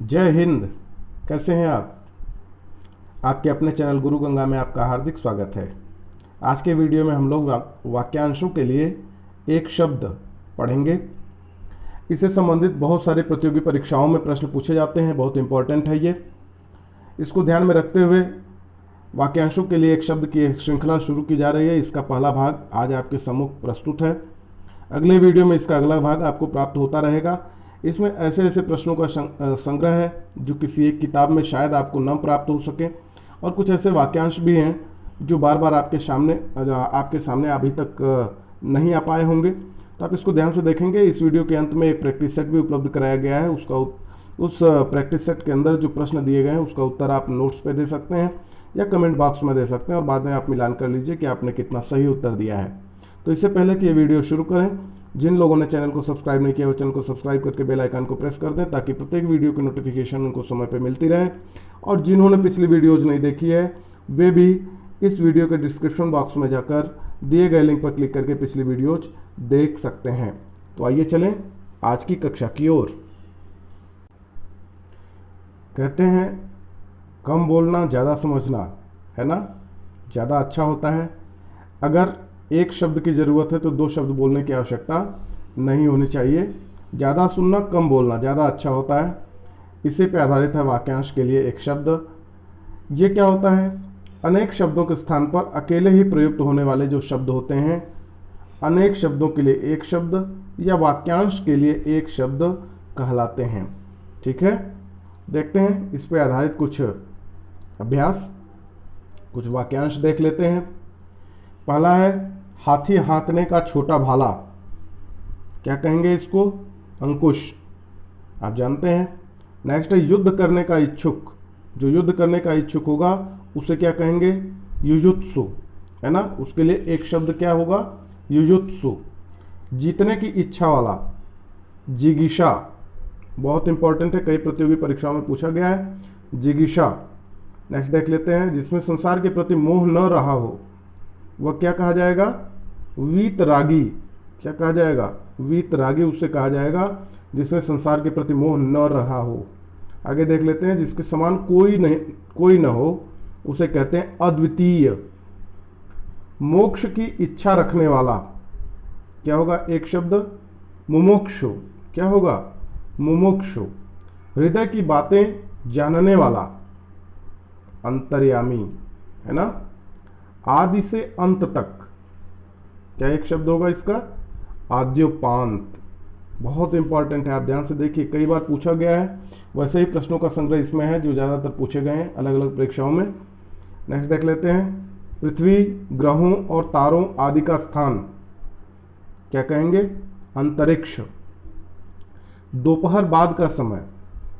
जय हिंद। कैसे हैं आप? आपके अपने चैनल गुरु गंगा में आपका हार्दिक स्वागत है। आज के वीडियो में हम लोग वाक्यांशों के लिए एक शब्द पढ़ेंगे। इससे संबंधित बहुत सारी प्रतियोगी परीक्षाओं में प्रश्न पूछे जाते हैं, बहुत इंपॉर्टेंट है ये। इसको ध्यान में रखते हुए वाक्यांशों के लिए एक शब्द की एक श्रृंखला शुरू की जा रही है। इसका पहला भाग आज आपके सम्मुख प्रस्तुत है। अगले वीडियो में इसका अगला भाग आपको प्राप्त होता रहेगा। इसमें ऐसे ऐसे प्रश्नों का संग्रह है जो किसी एक किताब में शायद आपको न प्राप्त हो सके, और कुछ ऐसे वाक्यांश भी हैं जो बार बार आपके सामने अभी तक नहीं आ पाए होंगे। तो आप इसको ध्यान से देखेंगे। इस वीडियो के अंत में एक प्रैक्टिस सेट भी उपलब्ध कराया गया है। उस प्रैक्टिस सेट के अंदर जो प्रश्न दिए गए हैं उसका उत्तर आप नोट्स पे दे सकते हैं या कमेंट बॉक्स में दे सकते हैं, और बाद में आप मिलान कर लीजिए कि आपने कितना सही उत्तर दिया है। तो इससे पहले कि ये वीडियो शुरू करें, जिन लोगों ने चैनल को सब्सक्राइब नहीं किया वो चैनल को सब्सक्राइब करके बेल आइकन को प्रेस कर दें ताकि प्रत्येक वीडियो की नोटिफिकेशन उनको समय पर मिलती रहे। और जिन्होंने पिछली वीडियोज़ नहीं देखी है वे भी इस वीडियो के डिस्क्रिप्शन बॉक्स में जाकर दिए गए लिंक पर क्लिक करके पिछली वीडियोज देख सकते हैं। तो आइए चलें आज की कक्षा की ओर। कहते हैं कम बोलना ज़्यादा समझना, है ना? ज़्यादा अच्छा होता है। अगर एक शब्द की ज़रूरत है तो दो शब्द बोलने की आवश्यकता नहीं होनी चाहिए। ज़्यादा सुनना कम बोलना ज़्यादा अच्छा होता है। इसी पे आधारित है वाक्यांश के लिए एक शब्द। ये क्या होता है? अनेक शब्दों के स्थान पर अकेले ही प्रयुक्त होने वाले जो शब्द होते हैं, अनेक शब्दों के लिए एक शब्द या वाक्यांश के लिए एक शब्द कहलाते हैं। ठीक है, देखते हैं इस पे आधारित कुछ अभ्यास, कुछ वाक्यांश देख लेते हैं। पहला है हाथी हाँकने का छोटा भाला। क्या कहेंगे इसको? अंकुश, आप जानते हैं। नेक्स्ट है युद्ध करने का इच्छुक। जो युद्ध करने का इच्छुक होगा उसे क्या कहेंगे? युयुत्सु, है ना? उसके लिए एक शब्द क्या होगा? युयुत्सु। जीतने की इच्छा वाला, जिगीषा। बहुत इंपॉर्टेंट है, कई प्रतियोगी परीक्षाओं में पूछा गया है, जिगीषा। नेक्स्ट देख लेते हैं जिसमें संसार के प्रति मोह न रहा हो वह क्या कहा जाएगा? वीतरागी। क्या कहा जाएगा? वीतरागी उसे कहा जाएगा जिसमें संसार के प्रति मोह न रहा हो। आगे देख लेते हैं जिसके समान कोई न हो उसे कहते हैं अद्वितीय। मोक्ष की इच्छा रखने वाला क्या होगा? एक शब्द मुमुक्षु। क्या होगा? मुमुक्षु। हृदय की बातें जानने वाला, अंतर्यामी, है ना? आदि से अंत तक क्या एक शब्द होगा इसका? आद्योपांत। बहुत इंपॉर्टेंट है, आप ध्यान से देखिए, कई बार पूछा गया है। वैसे ही प्रश्नों का संग्रह इसमें है जो ज़्यादातर पूछे गए हैं अलग अलग परीक्षाओं में। नेक्स्ट देख लेते हैं पृथ्वी, ग्रहों और तारों आदि का स्थान क्या कहेंगे? अंतरिक्ष। दोपहर बाद का समय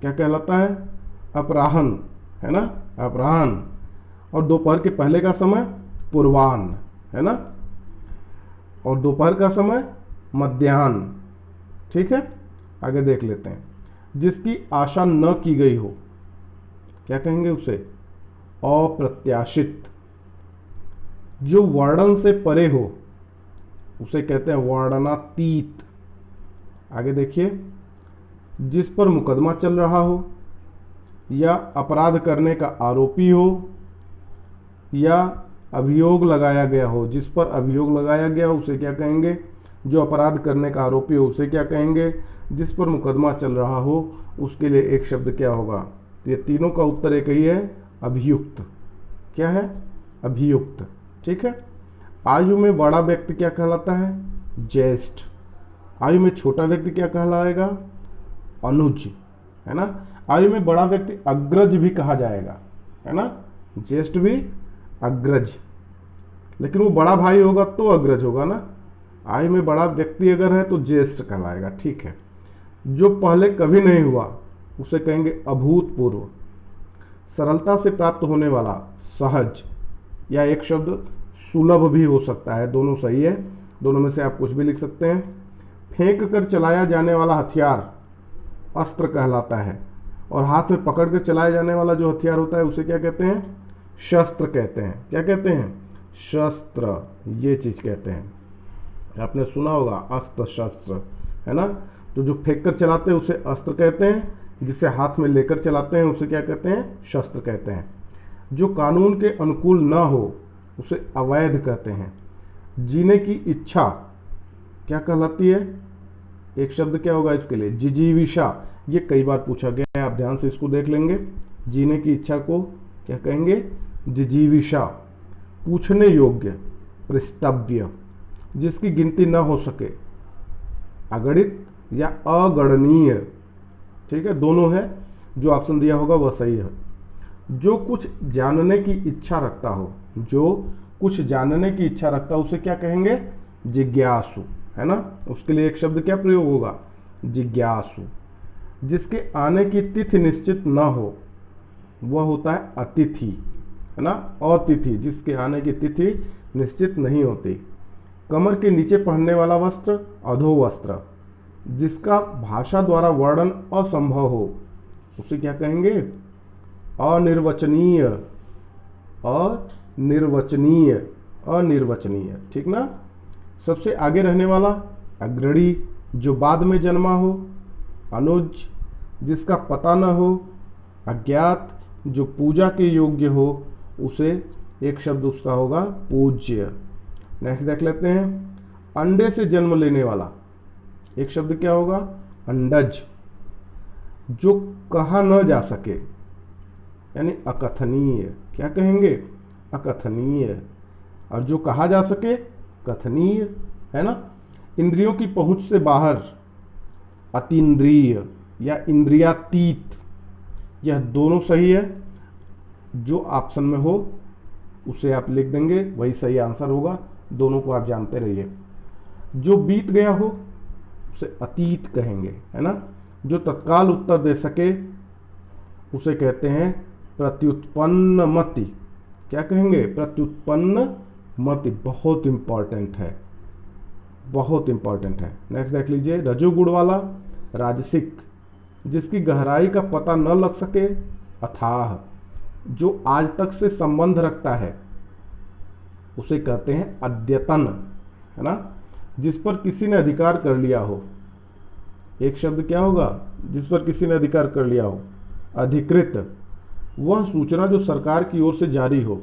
क्या कहलाता है? अपराह्न, है ना? अपराह्न। और दोपहर के पहले का समय पूर्वाह्न, है ना? और दोपहर का समय मध्याह्न। ठीक है, आगे देख लेते हैं जिसकी आशा न की गई हो क्या कहेंगे उसे? अप्रत्याशित। जो वर्णन से परे हो उसे कहते हैं वर्णनातीत। आगे देखिए जिस पर मुकदमा चल रहा हो या अपराध करने का आरोपी हो या अभियोग लगाया गया हो। जिस पर अभियोग लगाया गया हो उसे क्या कहेंगे? जो अपराध करने का आरोपी हो उसे क्या कहेंगे? जिस पर मुकदमा चल रहा हो उसके लिए एक शब्द क्या होगा? ये तीनों का उत्तर एक ही है, अभियुक्त। क्या है? अभियुक्त। ठीक है। आयु में बड़ा व्यक्ति क्या कहलाता है? ज्येष्ठ। आयु में छोटा व्यक्ति क्या कहलाएगा? अनुज, है ना? आयु में बड़ा व्यक्ति अग्रज भी कहा जाएगा, है ना? ज्येष्ठ भी, अग्रज। लेकिन वो बड़ा भाई होगा तो अग्रज होगा ना। आयु में बड़ा व्यक्ति अगर है तो ज्येष्ठ कहलाएगा। ठीक है। जो पहले कभी नहीं हुआ उसे कहेंगे अभूतपूर्व। सरलता से प्राप्त होने वाला, सहज। या एक शब्द सुलभ भी हो सकता है, दोनों सही है, दोनों में से आप कुछ भी लिख सकते हैं। फेंक कर चलाया जाने वाला हथियार अस्त्र कहलाता है, और हाथ में पकड़ कर चलाया जाने वाला जो हथियार होता है उसे क्या कहते हैं? शस्त्र कहते हैं। क्या कहते हैं? शस्त्र, ये चीज कहते हैं। आपने सुना होगा अस्त्र शस्त्र, है ना? तो जो फेंक कर चलाते हैं उसे अस्त्र कहते हैं, जिसे हाथ में लेकर चलाते हैं उसे क्या कहते हैं? शस्त्र कहते हैं। जो कानून के अनुकूल ना हो उसे अवैध कहते हैं। जीने की इच्छा क्या कहलाती है? एक शब्द क्या होगा इसके लिए? जिजीविषा। ये कई बार पूछा गया है, आप ध्यान से इसको देख लेंगे। जीने की इच्छा को क्या कहेंगे? जिजीविषा। पूछने योग्य, पृष्ठव्य, जिसकी गिनती न हो सके, अगणित या अगणनीय। ठीक है, दोनों है, जो ऑप्शन दिया होगा वह सही है। जो कुछ जानने की इच्छा रखता हो, जो कुछ जानने की इच्छा रखता हो उसे क्या कहेंगे? जिज्ञासु, है ना। उसके लिए एक शब्द क्या प्रयोग होगा? जिज्ञासु। जिसके आने की तिथि निश्चित न हो वह होता है अतिथि, है ना। अतिथि, जिसके आने की तिथि निश्चित नहीं होती। कमर के नीचे पहनने वाला वस्त्र अधोवस्त्र। जिसका भाषा द्वारा वर्णन असंभव हो उसे क्या कहेंगे? अनिर्वचनीय। अनिर्वचनीय, अनिर्वचनीय, ठीक ना। सबसे आगे रहने वाला अग्रणी, जो बाद में जन्मा हो। अनुज, जिसका पता न हो। अज्ञात, जो पूजा के योग्य हो, उसे एक शब्द उसका होगा पूज्य। नेक्स्ट देख लेते हैं। अंडे से जन्म लेने वाला, एक शब्द क्या होगा? अंडज। जो कहा न जा सके यानी अकथनीय, क्या कहेंगे? अकथनीय। और जो कहा जा सके कथनीय, है ना। इंद्रियों की पहुंच से बाहर अतीन्द्रिय या इंद्रियातीत, यह दोनों सही है। जो ऑप्शन में हो उसे आप लिख देंगे, वही सही आंसर होगा। दोनों को आप जानते रहिए। जो बीत गया हो उसे अतीत कहेंगे, है ना। जो तत्काल उत्तर दे सके उसे कहते हैं प्रत्युत्पन्न मति। क्या कहेंगे? प्रत्युत्पन्न मति। बहुत इंपॉर्टेंट है, बहुत इंपॉर्टेंट है। नेक्स्ट देख लीजिए। रजोगुण वाला राजसिक, जिसकी गहराई का पता न लग सके अथाह। जो आज तक से संबंध रखता है उसे कहते हैं अद्यतन, है ना। जिस पर किसी ने अधिकार कर लिया हो, एक शब्द क्या होगा? जिस पर किसी ने अधिकार कर लिया हो। अधिकृत, वह सूचना जो सरकार की ओर से जारी हो।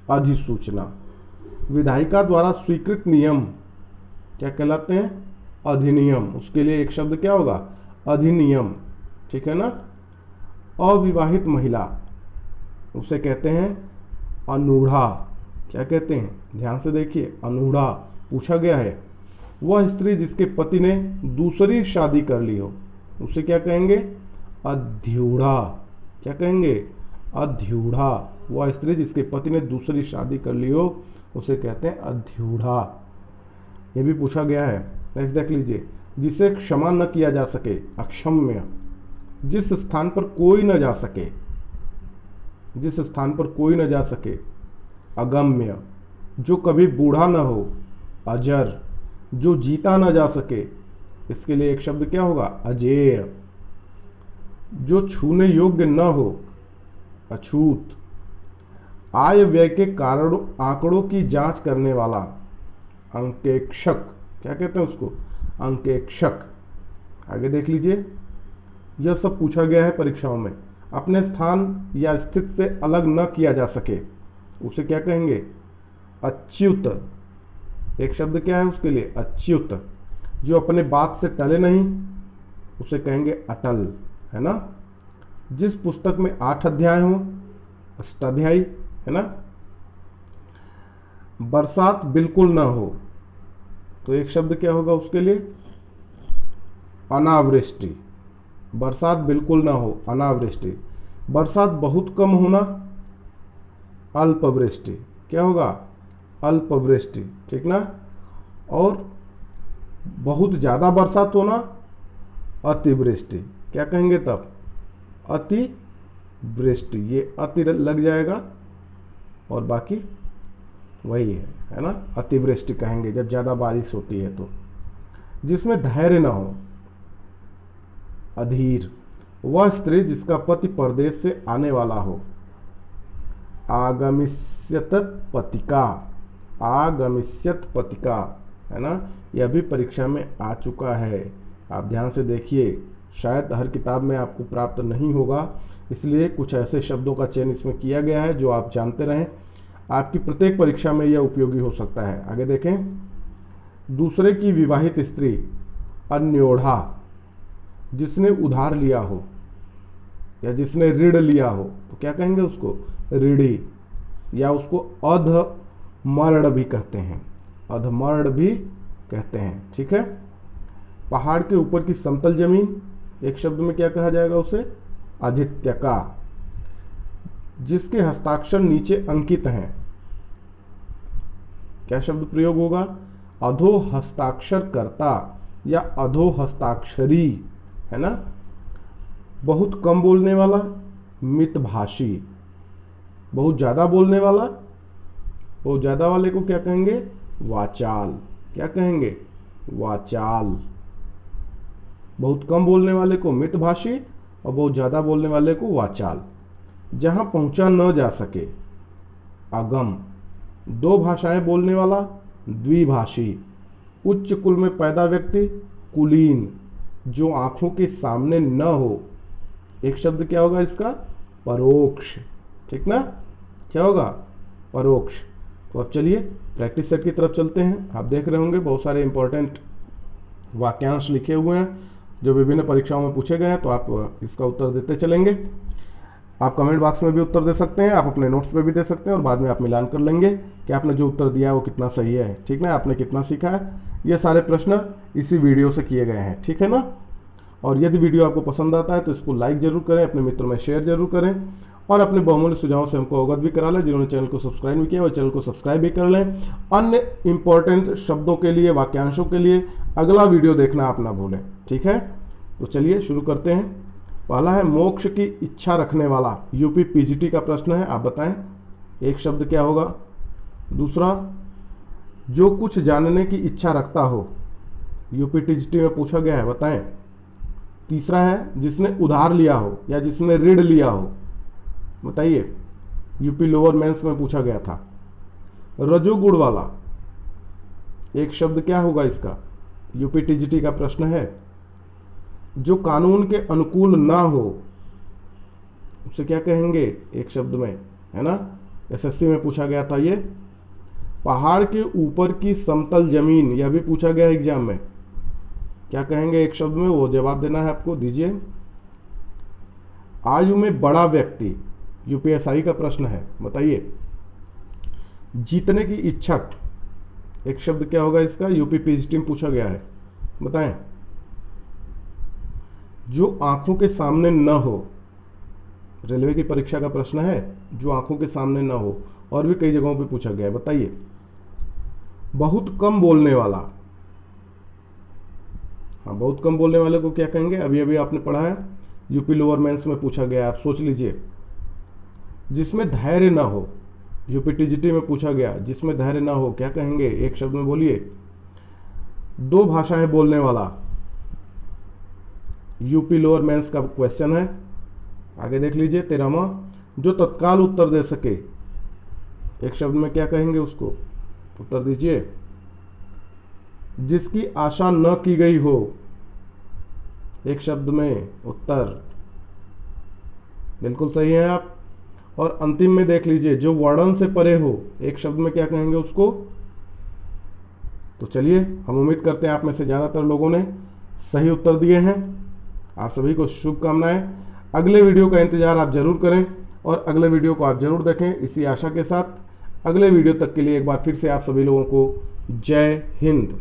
अधिसूचना। विधायिका द्वारा स्वीकृत नियम क्या कहलाते हैं? अधिनियम। उसके लिए एक शब्द क्या होगा? अधिनियम, ठीक है ना। अविवाहित महिला, उसे कहते हैं अनूढ़ा। क्या कहते हैं? ध्यान से देखिए, अनूढ़ा पूछा गया है। वह स्त्री जिसके पति ने दूसरी शादी कर ली हो उसे क्या कहेंगे? अध्यूढ़ा। क्या कहेंगे? अध्यूढ़ा। वह स्त्री जिसके पति ने दूसरी शादी कर ली हो उसे कहते हैं अध्यूढ़ा। ये भी पूछा गया है। नेक्स्ट देख लीजिए। जिसे क्षमा न किया जा सके अक्षम्य। जिस स्थान पर कोई न जा सके, जिस स्थान पर कोई न जा सके अगम्य। जो कभी बूढ़ा न हो अजर। जो जीता न जा सके, इसके लिए एक शब्द क्या होगा? अजेय। जो छूने योग्य न हो अछूत। आय व्यय के कारण आंकड़ों की जांच करने वाला अंकेक्षक। क्या कहते हैं उसको? अंकेक्षक। आगे देख लीजिए। यह सब पूछा गया है परीक्षाओं में। अपने स्थान या स्थिति से अलग न किया जा सके उसे क्या कहेंगे? अच्युत। एक शब्द क्या है उसके लिए? अच्युत। जो अपने बात से टले नहीं उसे कहेंगे अटल, है ना। जिस पुस्तक में 8 अध्याय हो अष्टाध्यायी, है ना। बरसात बिल्कुल ना हो तो एक शब्द क्या होगा उसके लिए? अनावृष्टि। बरसात बिल्कुल ना हो अनावृष्टि। बरसात बहुत कम होना अल्पवृष्टि। क्या होगा? अल्पवृष्टि, ठीक ना। और बहुत ज़्यादा बरसात होना अतिवृष्टि। क्या कहेंगे तब? अतिवृष्टि। ये अति लग जाएगा और बाकी वही है ना। अतिवृष्टि कहेंगे जब ज़्यादा बारिश होती है तो। जिसमें धैर्य ना हो अधीर। वह स्त्री जिसका पति परदेश से आने वाला हो। आगमिष्यत पतिका। आगमिष्यत पतिका, है ना। यह भी परीक्षा में आ चुका है, आप ध्यान से देखिए। शायद हर किताब में आपको प्राप्त नहीं होगा, इसलिए कुछ ऐसे शब्दों का चयन इसमें किया गया है जो आप जानते रहें, आपकी प्रत्येक परीक्षा में यह उपयोगी हो सकता है। आगे देखें, दूसरे की विवाहित स्त्री अन्योढ़ा, जिसने उधार लिया हो या जिसने ऋण लिया हो तो क्या कहेंगे उसको, ऋणी, या उसको अधमर्ण भी कहते हैं, अधमर्ण भी कहते हैं। ठीक है। पहाड़ के ऊपर की समतल जमीन, एक शब्द में क्या कहा जाएगा उसे, आदित्यका, जिसके हस्ताक्षर नीचे अंकित हैं, क्या शब्द प्रयोग होगा, अधो हस्ताक्षर कर्ता या अधो हस्ताक्षरी, है ना। बहुत कम बोलने वाला, मितभाषी। बहुत ज्यादा बोलने वाला, बहुत ज्यादा वाले को क्या कहेंगे, वाचाल। क्या कहेंगे, वाचाल। बहुत कम बोलने वाले को मितभाषी और बहुत ज्यादा बोलने वाले को वाचाल। जहां पहुंचा न जा सके, अगम। दो भाषाएं बोलने वाला, द्विभाषी। उच्च कुल में पैदा व्यक्ति, कुलीन। जो आंखों के सामने न हो, एक शब्द क्या होगा इसका, परोक्ष। ठीक ना, क्या होगा, परोक्ष। तो अब चलिए प्रैक्टिस सेट की तरफ चलते हैं। आप देख रहे होंगे बहुत सारे इंपॉर्टेंट वाक्यांश लिखे हुए हैं जो विभिन्न परीक्षाओं में पूछे गए हैं, तो आप इसका उत्तर देते चलेंगे। आप कमेंट बॉक्स में भी उत्तर दे सकते हैं, आप अपने नोट्स पे भी दे सकते हैं और बाद में आप मिलान कर लेंगे कि आपने जो उत्तर दिया है वो कितना सही है। ठीक ना, आपने कितना सीखा है। ये सारे प्रश्न इसी वीडियो से किए गए हैं। ठीक है ना। और यदि वीडियो आपको पसंद आता है तो इसको लाइक जरूर करें, अपने मित्रों में शेयर जरूर करें और अपने बहुमूल्य सुझावों से हमको अवगत भी करा लें। जिन्होंने चैनल को सब्सक्राइब नहीं किया वो चैनल को सब्सक्राइब भी कर लें। अन्य इंपॉर्टेंट शब्दों के लिए, वाक्यांशों के लिए अगला वीडियो देखना आप ना भूलें। ठीक है, तो चलिए शुरू करते हैं। पहला है मोक्ष की इच्छा रखने वाला, यूपी पीजीटी का प्रश्न है, आप बताएं एक शब्द क्या होगा। दूसरा, जो कुछ जानने की इच्छा रखता हो, यूपी टीजीटी में पूछा गया है, बताएं। तीसरा है जिसने उधार लिया हो या जिसने ऋण लिया हो, बताइए, यूपी लोअर मेंस में पूछा गया था। रजोगुण वाला, एक शब्द क्या होगा इसका, यूपी टीजीटी का प्रश्न है। जो कानून के अनुकूल ना हो उसे क्या कहेंगे, एक शब्द में, है ना, एसएससी में पूछा गया था ये। पहाड़ के ऊपर की समतल जमीन, यह भी पूछा गया एग्जाम में, क्या कहेंगे एक शब्द में, वो जवाब देना है आपको, दीजिए। आयु में बड़ा व्यक्ति, यूपीएसआई का प्रश्न है, बताइए। जीतने की इच्छक, एक शब्द क्या होगा इसका, यूपी पीजीटी में पूछा गया है, बताएं। जो आंखों के सामने न हो, रेलवे की परीक्षा का प्रश्न है, जो आंखों के सामने न हो, और भी कई जगहों पे पूछा गया है, बताइए। बहुत कम बोलने वाला, हाँ, बहुत कम बोलने वाले को क्या कहेंगे, अभी अभी आपने पढ़ा है, यूपी लोअर मेंस में पूछा गया, आप सोच लीजिए। जिसमें धैर्य ना हो, यूपी टीजीटी में पूछा गया, जिसमें धैर्य ना हो, क्या कहेंगे, एक शब्द में बोलिए। दो भाषाएं बोलने वाला, यूपी लोअर मेंस का क्वेश्चन है, आगे देख लीजिए। 13वां, जो तत्काल उत्तर दे सके, एक शब्द में क्या कहेंगे उसको, उत्तर दीजिए। जिसकी आशा न की गई हो, एक शब्द में उत्तर, बिल्कुल सही है आप। और अंतिम में देख लीजिए, जो वर्णन से परे हो, एक शब्द में क्या कहेंगे उसको। तो चलिए, हम उम्मीद करते हैं आप में से ज्यादातर लोगों ने सही उत्तर दिए हैं। आप सभी को शुभकामनाएं। अगले वीडियो का इंतजार आप जरूर करें और अगले वीडियो को आप जरूर देखें, इसी आशा के साथ अगले वीडियो तक के लिए एक बार फिर से आप सभी लोगों को जय हिंद।